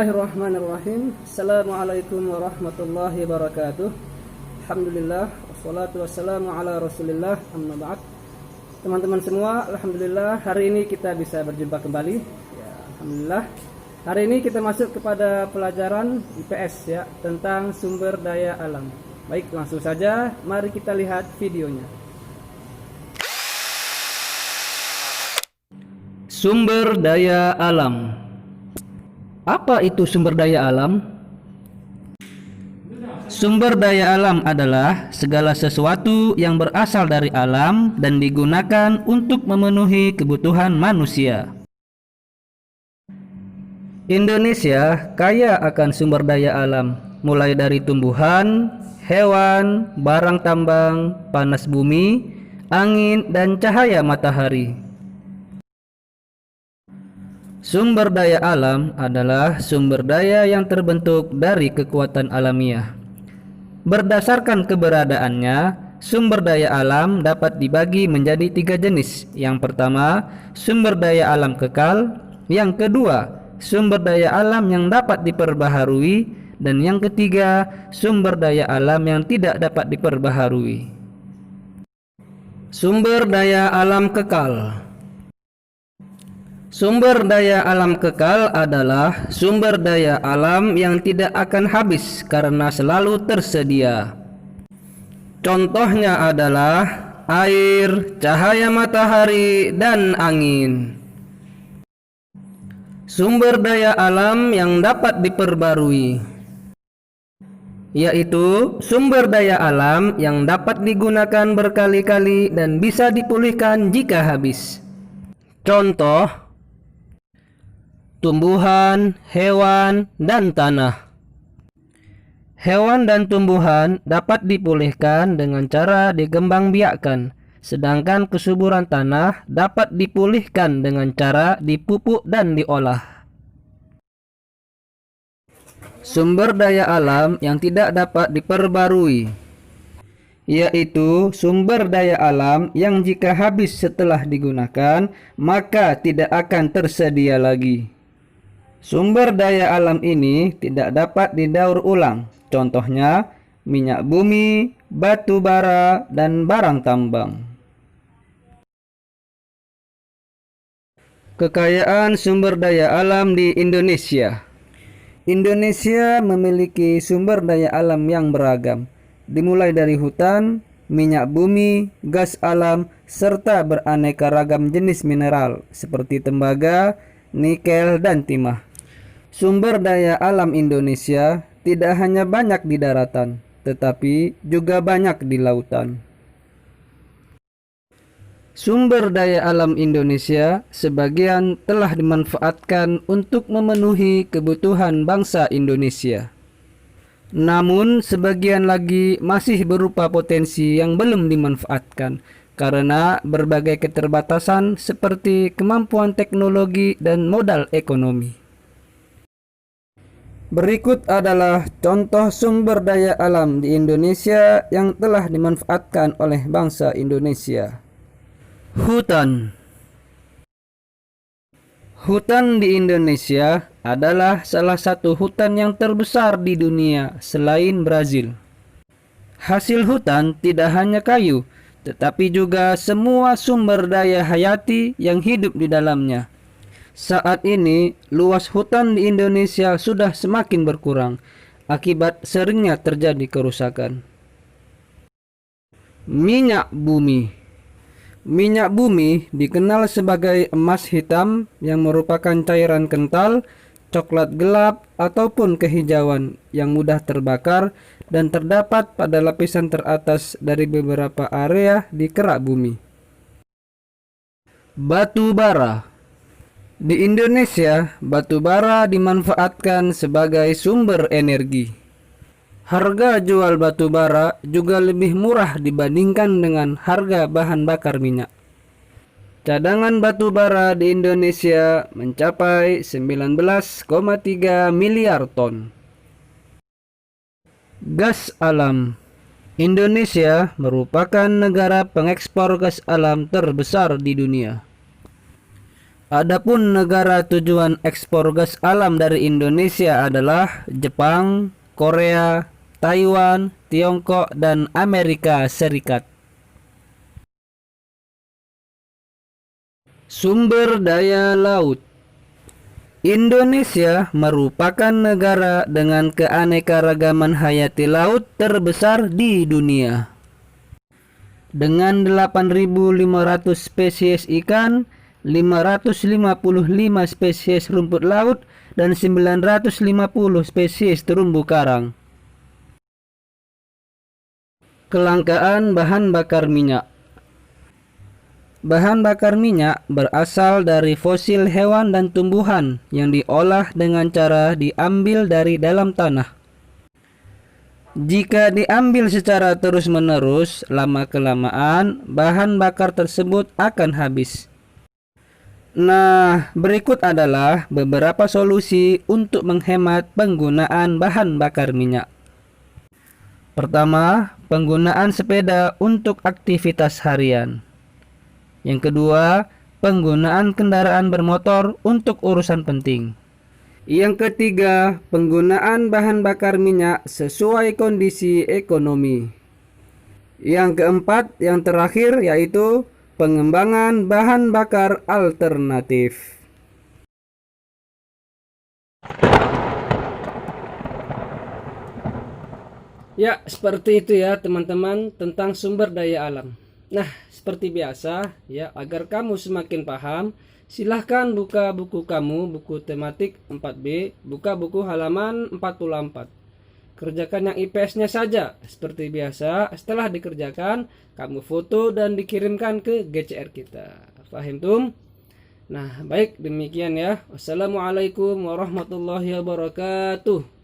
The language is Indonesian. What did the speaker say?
Bismillahirrahmanirrahim. Assalamualaikum warahmatullahi wabarakatuh. Alhamdulillah, wassalatu wassalamu ala rasulillah, amma ba'd. Teman-teman semua, alhamdulillah hari ini kita bisa berjumpa kembali ya, alhamdulillah. Hari ini kita masuk kepada pelajaran IPS ya, tentang sumber daya alam. Baik, langsung saja mari kita lihat videonya. Sumber daya alam. Apa itu sumber daya alam? Sumber daya alam adalah segala sesuatu yang berasal dari alam dan digunakan untuk memenuhi kebutuhan manusia. Indonesia kaya akan sumber daya alam, mulai dari tumbuhan, hewan, barang tambang, panas bumi, angin, dan cahaya matahari. Sumber daya alam adalah sumber daya yang terbentuk dari kekuatan alamiah. Berdasarkan keberadaannya, sumber daya alam dapat dibagi menjadi 3 jenis. Yang pertama, sumber daya alam kekal. Yang kedua, sumber daya alam yang dapat diperbaharui. Dan yang ketiga, sumber daya alam yang tidak dapat diperbaharui. Sumber daya alam kekal. Sumber daya alam kekal adalah sumber daya alam yang tidak akan habis karena selalu tersedia. Contohnya adalah air, cahaya matahari, dan angin. Sumber daya alam yang dapat diperbarui, yaitu sumber daya alam yang dapat digunakan berkali-kali dan bisa dipulihkan jika habis. Contoh: tumbuhan, hewan, dan tanah. Hewan dan tumbuhan dapat dipulihkan dengan cara dikembangbiakkan, sedangkan kesuburan tanah dapat dipulihkan dengan cara dipupuk dan diolah. Sumber daya alam yang tidak dapat diperbarui, yaitu sumber daya alam yang jika habis setelah digunakan, maka tidak akan tersedia lagi. Sumber daya alam ini tidak dapat didaur ulang. Contohnya minyak bumi, batu bara, dan barang tambang. Kekayaan sumber daya alam di Indonesia. Indonesia memiliki sumber daya alam yang beragam, dimulai dari hutan, minyak bumi, gas alam, serta beraneka ragam jenis mineral seperti tembaga, nikel, dan timah. Sumber daya alam Indonesia tidak hanya banyak di daratan, tetapi juga banyak di lautan. Sumber daya alam Indonesia sebagian telah dimanfaatkan untuk memenuhi kebutuhan bangsa Indonesia. Namun sebagian lagi masih berupa potensi yang belum dimanfaatkan karena berbagai keterbatasan seperti kemampuan teknologi dan modal ekonomi. Berikut adalah contoh sumber daya alam di Indonesia yang telah dimanfaatkan oleh bangsa Indonesia. Hutan. Hutan di Indonesia adalah salah satu hutan yang terbesar di dunia selain Brazil. Hasil hutan tidak hanya kayu, tetapi juga semua sumber daya hayati yang hidup di dalamnya. Saat ini, luas hutan di Indonesia sudah semakin berkurang akibat seringnya terjadi kerusakan. Minyak bumi. Minyak bumi dikenal sebagai emas hitam yang merupakan cairan kental, coklat gelap, ataupun kehijauan yang mudah terbakar dan terdapat pada lapisan teratas dari beberapa area di kerak bumi. Batu bara. Di Indonesia, batu bara dimanfaatkan sebagai sumber energi. Harga jual batu bara juga lebih murah dibandingkan dengan harga bahan bakar minyak. Cadangan batu bara di Indonesia mencapai 19,3 miliar ton. Gas alam. Indonesia merupakan negara pengekspor gas alam terbesar di dunia. Adapun negara tujuan ekspor gas alam dari Indonesia adalah Jepang, Korea, Taiwan, Tiongkok, dan Amerika Serikat. Sumber daya laut. Indonesia merupakan negara dengan keanekaragaman hayati laut terbesar di dunia. Dengan 8.500 spesies ikan, 555 spesies rumput laut, dan 950 spesies terumbu karang. Kelangkaan bahan bakar minyak. Bahan bakar minyak berasal dari fosil hewan dan tumbuhan yang diolah dengan cara diambil dari dalam tanah. Jika diambil secara terus-menerus, lama-kelamaan bahan bakar tersebut akan habis. Nah, berikut adalah beberapa solusi untuk menghemat penggunaan bahan bakar minyak. Pertama, penggunaan sepeda untuk aktivitas harian. Yang kedua, penggunaan kendaraan bermotor untuk urusan penting. Yang ketiga, penggunaan bahan bakar minyak sesuai kondisi ekonomi. Yang keempat, yang terakhir yaitu pengembangan bahan bakar alternatif. Ya, seperti itu ya teman-teman tentang sumber daya alam. Nah, seperti biasa ya, agar kamu semakin paham, silahkan buka buku kamu, buku tematik 4B, buka buku halaman 44. Kerjakan yang IPS-nya saja. Seperti biasa, setelah dikerjakan, kamu foto dan dikirimkan ke GCR kita. Fahim tum? Nah, baik demikian ya. Wassalamualaikum warahmatullahi wabarakatuh.